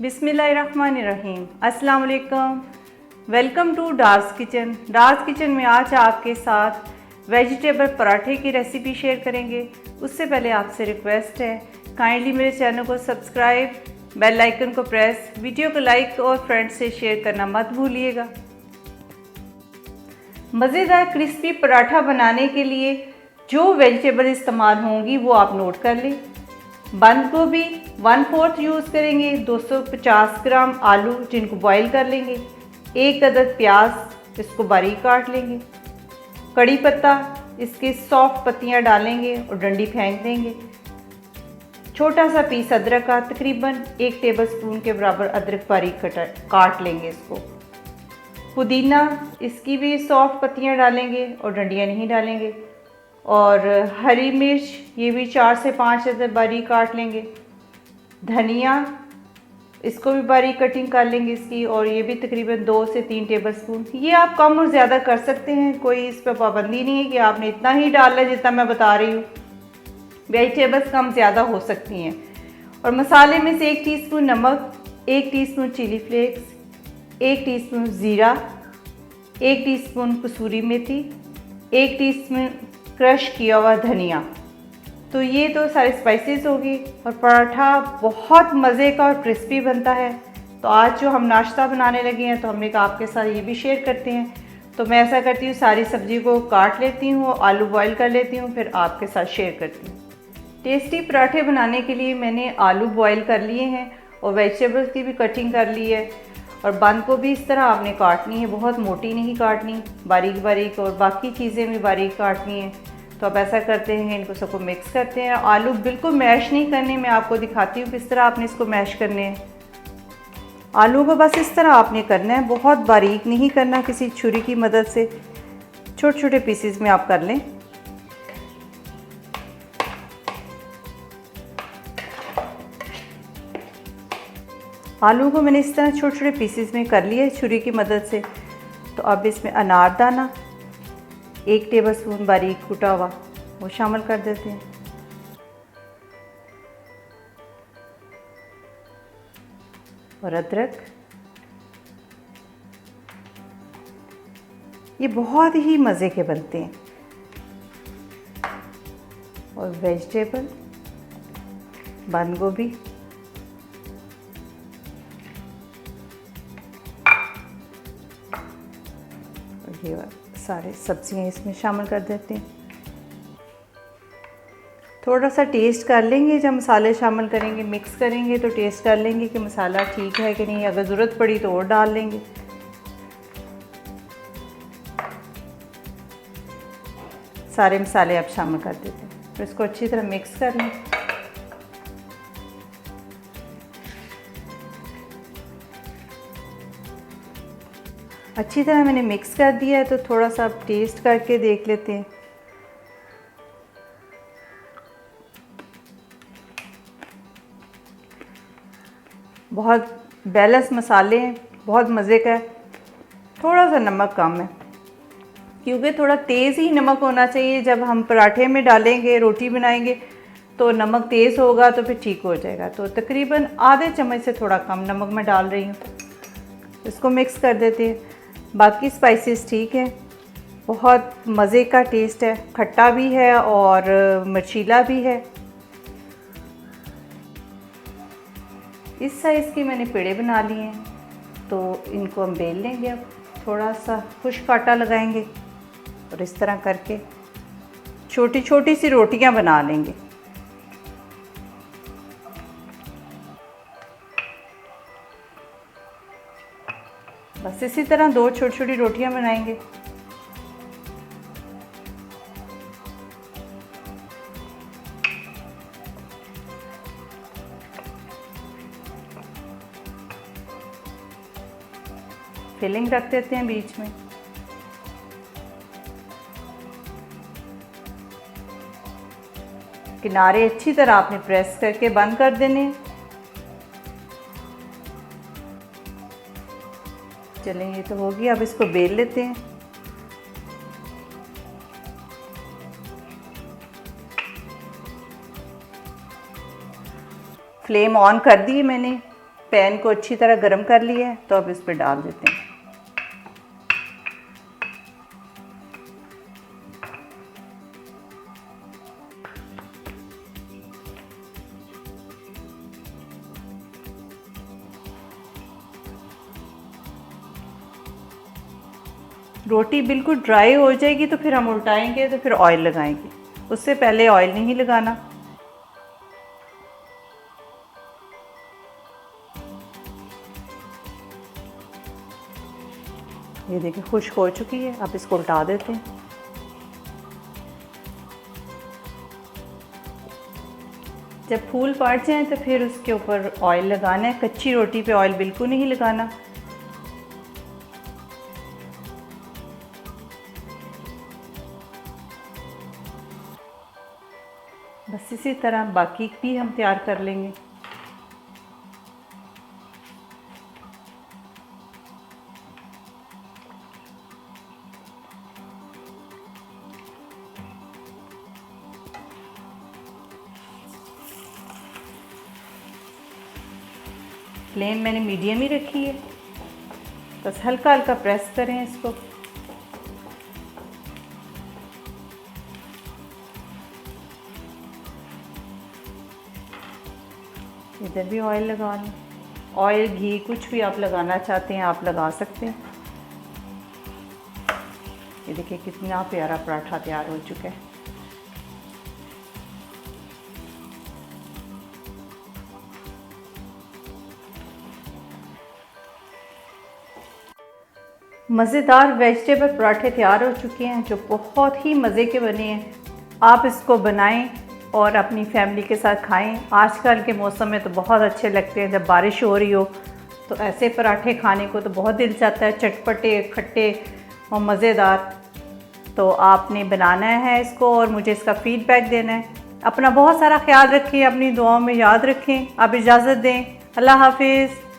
बिस्मिल्लाहिर्रहमानिर्रहीम। अस्सलाम वालेकुम। Welcome to Dar's kitchen. Dar's kitchen में आज आपके साथ वेजिटेबल पराठे की रेसिपी शेयर करेंगे। उससे पहले आपसे रिक्वेस्ट है, काइंडली मेरे चैनल को सब्सक्राइब, बेल आइकन को प्रेस, वीडियो को लाइक और फ्रेंड्स से शेयर करना मत भूलिएगा। मज़ेदार क्रिस्पी पराठा बनाने के लिए जो वेजिटेबल इस्तेमाल होंगी वो आप नोट कर लें। बंद गोभी 1/4 यूज़ करेंगे, 250 ग्राम आलू जिनको बॉईल कर लेंगे, 1 अदद प्याज इसको बारीक काट लेंगे, कड़ी पत्ता इसके सॉफ्ट पत्तियां डालेंगे और डंडी फेंक देंगे, छोटा सा पीस अदरक का तकरीबन 1 टेबलस्पून के बराबर अदरक बारीक काट लेंगे इसको, पुदीना इसकी भी सॉफ्ट पत्तियां डालेंगे और डंडियाँ नहीं डालेंगे, और हरी मिर्च ये भी 4 से 5 अदद बारीक काट लेंगे, धनिया इसको भी बारीक कटिंग कर लेंगे इसकी, और ये भी तकरीबन 2 से 3 टेबलस्पून। ये आप कम और ज़्यादा कर सकते हैं, कोई इस पर पाबंदी नहीं है कि आपने इतना ही डालना है जितना मैं बता रही हूँ। वेजिटेबल्स कम ज़्यादा हो सकती हैं। और मसाले में से 1 टीस्पून नमक, 1 टीस्पून चिली फ्लेक्स, 1 टीस्पून ज़ीरा, 1 टीस्पून कसूरी मेथी, 1 टीस्पून क्रश किया हुआ धनिया। तो ये तो सारे स्पाइसेस होगी और पराठा बहुत मज़े का और क्रिस्पी बनता है। तो आज जो हम नाश्ता बनाने लगे हैं तो हमने कहा आपके साथ ये भी शेयर करते हैं। तो मैं ऐसा करती हूँ, सारी सब्ज़ी को काट लेती हूँ, आलू बॉईल कर लेती हूँ, फिर आपके साथ शेयर करती हूँ। टेस्टी पराठे बनाने के लिए मैंने आलू बॉईल कर लिए हैं और वेजिटेबल्स की भी कटिंग कर ली है। और बंद को भी इस तरह आपने काटनी है, बहुत मोटी नहीं काटनी, बारीक बारीक, और बाकी चीज़ें भी बारीक काटनी है। तो अब ऐसा करते हैं, इनको सबको मिक्स करते हैं। आलू बिल्कुल मैश नहीं करने, मैं आपको दिखाती हूँ किस तरह आपने इसको मैश करने हैं। आलू को बस इस तरह आपने करना है, बहुत बारीक नहीं करना, किसी छुरी की मदद से छोटे छोटे पीसेस में आप कर लें। आलू को मैंने इस तरह छोटे छोटे पीसेस में कर लिया है छुरी की मदद से। तो अब इसमें अनारदाना 1 टेबलस्पून बारीक कूटा हुआ वो शामिल कर देते हैं, और अदरक। ये बहुत ही मज़े के बनते हैं। और वेजिटेबल बंद गोभी, ये सारे सब्जियां इसमें शामिल कर देते हैं। थोड़ा सा टेस्ट कर लेंगे, जब मसाले शामिल करेंगे, मिक्स करेंगे तो टेस्ट कर लेंगे कि मसाला ठीक है कि नहीं। अगर ज़रूरत पड़ी तो और डाल लेंगे। सारे मसाले आप शामिल कर देते हैं, तो इसको अच्छी तरह मिक्स कर लें। अच्छी तरह मैंने मिक्स कर दिया है, तो थोड़ा सा आप टेस्ट करके देख लेते हैं। बहुत बैलेंस मसाले हैं, बहुत मज़े का है। थोड़ा सा नमक कम है, क्योंकि थोड़ा तेज़ ही नमक होना चाहिए। जब हम पराठे में डालेंगे, रोटी बनाएंगे, तो नमक तेज़ होगा तो फिर ठीक हो जाएगा। तो तकरीबन आधे चम्मच से थोड़ा कम नमक मैं डाल रही हूँ। इसको मिक्स कर देते हैं। बाकी स्पाइसेस ठीक है, बहुत मज़े का टेस्ट है, खट्टा भी है और मिर्चीला भी है। इस साइज़ के मैंने पेड़े बना लिए हैं, तो इनको हम बेल लेंगे। अब थोड़ा सा खुश्क आटा लगाएंगे और इस तरह करके छोटी छोटी सी रोटियां बना लेंगे। बस इसी तरह 2 छोटी छोटी रोटियां बनाएंगे। फिलिंग रख देते हैं बीच में। किनारे अच्छी तरह आपने प्रेस करके बंद कर देने। चलें, ये तो हो गया। अब इसको बेल लेते हैं। फ्लेम ऑन कर दी मैंने पैन को अच्छी तरह गर्म कर लिया है, तो अब इस पर डाल देते हैं। रोटी बिल्कुल ड्राई हो जाएगी तो फिर हम उल्टाएंगे, तो फिर ऑयल लगाएंगे, उससे पहले ऑयल नहीं लगाना। ये देखिए खुश्क हो चुकी है, अब इसको उल्टा देते हैं। जब फूल पड़ जाएं तो फिर उसके ऊपर ऑयल लगाना है। कच्ची रोटी पे ऑयल बिल्कुल नहीं लगाना। बस इसी तरह बाकी भी हम तैयार कर लेंगे। फ्लेम मैंने मीडियम ही रखी है, बस हल्का हल्का प्रेस करें इसको। इधर भी ऑयल लगा लें। ऑयल, घी, कुछ भी आप लगाना चाहते हैं आप लगा सकते हैं। ये देखिए कितना प्यारा पराठा तैयार हो चुका है। मज़ेदार वेजिटेबल पराठे तैयार हो चुके हैं, जो बहुत ही मज़े के बने हैं। आप इसको बनाएं और अपनी फैमिली के साथ खाएं। आजकल के मौसम में तो बहुत अच्छे लगते हैं, जब बारिश हो रही हो तो ऐसे पराठे खाने को तो बहुत दिल चाहता है, चटपटे, खट्टे और मज़ेदार। तो आपने बनाना है इसको और मुझे इसका फ़ीडबैक देना है। अपना बहुत सारा ख्याल रखें, अपनी दुआओं में याद रखें। आप इजाज़त दें। अल्लाह हाफिज़।